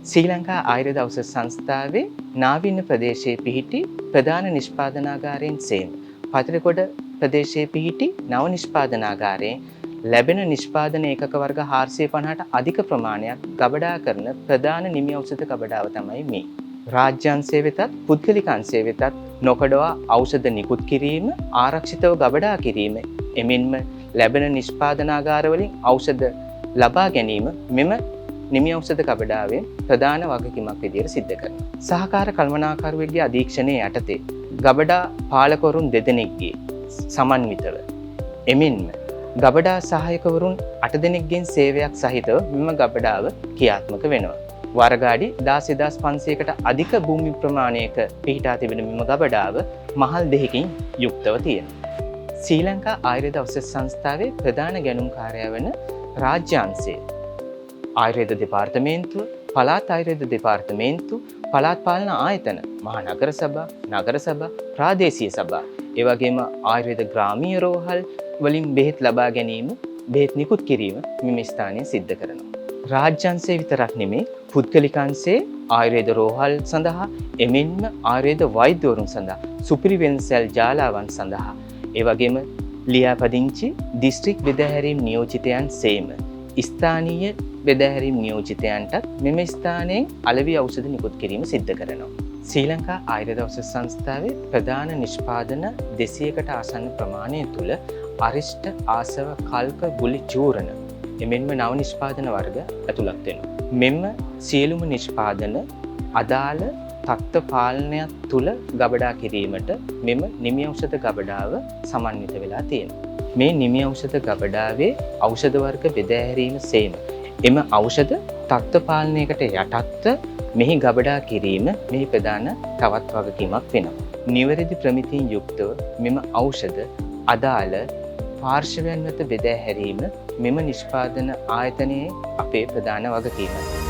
ශ්‍රී ලංකා ආයුර්වේද ඖෂධ සංස්ථාවේ නාවින්න ප්‍රදේශයේ පිහිටි ප්‍රධාන නිෂ්පාදනාගාරයෙන් සේම පතිරකොඩ ප්‍රදේශයේ පිහිටි නව නිෂ්පාදනාගාරයෙන් ලැබෙන නිෂ්පාදන ඒකක වර්ග 450ට අධික ප්‍රමාණයක් ගබඩා කරන ප්‍රධාන නිමි ඖෂධ ගබඩාව තමයි මේ. රාජ්‍යාංශයේ වෙතත් පුද්ගලික අංශයේ වෙතත් නොකඩවා ඖෂධ නිකුත් කිරීම, ආරක්ෂිතව ගබඩා කිරීම, එමෙන්ම ලැබෙන නිෂ්පාදනාගාරවලින් ඖෂධ ලබා ගැනීම මෙම නිමි ඖෂධ ගබඩාවෙන් ප්‍රධාන වගකීමක් විදිහට සිද්ධ කරනවා. සහකාර කළමනාකරුවෙක්ගේ අධීක්ෂණයේ යටතේ ගබඩා පාලකවරුන් දෙදෙනෙක්ගේ සමන්විතව එමෙන්ම ගබඩා සහායකවරුන් 8 දෙනෙක්ගෙන් සේවයක් සහිතව මෙම ගබඩාව ක්‍රියාත්මක වෙනවා. වරගාඩි 16500කට අධික භූමි ප්‍රමාණයක පිහිටා තිබෙන මෙම ගබඩාව මහල් දෙකකින් යුක්තව තියෙනවා. ශ්‍රී ලංකා ආයුර්වේද ඖෂධ සංස්ථාවේ ප්‍රධාන ගැනුම්කාරයා වන රාජ්‍යාංශය ආයුර්වේද දෙපාර්තමේන්තුව, පළාත් ආයුර්වේද දෙපාර්තමේන්තුව, පළාත් පාලන ආයතන, මහා නගර සභා, නගර සභා, ප්‍රාදේශීය සභා, ඒ වගේම ආයුර්වේද ග්‍රාමීය රෝහල් වලින් බෙහෙත් ලබා ගැනීම, බෙහෙත් නිකුත් කිරීම මෙම ස්ථානයේ සිද්ධ කරනවා. රාජ්‍යාංශය විතරක් නෙමේ පුද්ගලිකාංශයේ ආයුර්වේද රෝහල් සඳහා එමෙන්ම ආයුර්වේද වෛද්‍යවරුන් සඳහා සුපිරි වෙළඳසැල් ජාලාවන් සඳහා ඒ වගේම ලියාපදිංචි දිස්ත්‍රික් බෙදාහැරීම් නියෝජිතයන් සේම ස්ථානීය බෙදාහැරීම් නියෝජිතයන්ටත් මෙම ස්ථානයෙන් අලෙවි ඖෂධ නිකුත් කිරීම සිද්ධ කරනවා. ශ්‍රී ලංකා ආයුර්වේද ඖෂධ සංස්ථාවේ ප්‍රධාන නිෂ්පාදන 200කට ආසන්න ප්‍රමාණය තුළ අරිෂ්ඨ, ආසව, කල්ක, ගුලි චූර්ණ එමෙන්ම නව නිෂ්පාදන වර්ග ඇතුළත් වෙනවා. මෙම සියලුම නිෂ්පාදන අදාළ තත්ත්ව පාලනයක් තුළ ගබඩා කිරීමට මෙම නිමි ඖෂධ ගබඩාව සමන්විත වෙලා තියෙනවා. මේ නිමි ඖෂධ ගබඩාවේ ඖෂධ වර්ග බෙදාහැරීම සේම එම ඖෂධ තත්ත්ව පාලනයකට යටත්ව මෙහි ගබඩා කිරීම මෙහි ප්‍රධාන තවත් වගකීමක් වෙනවා. නිවැරදි ප්‍රමිතියෙන් යුක්තව මෙම ඖෂධ අදාළ පාර්ශවයන් වෙත බෙදා හැරීම මෙම නිෂ්පාදන ආයතනයේ අපේ ප්‍රධාන වගකීමයි.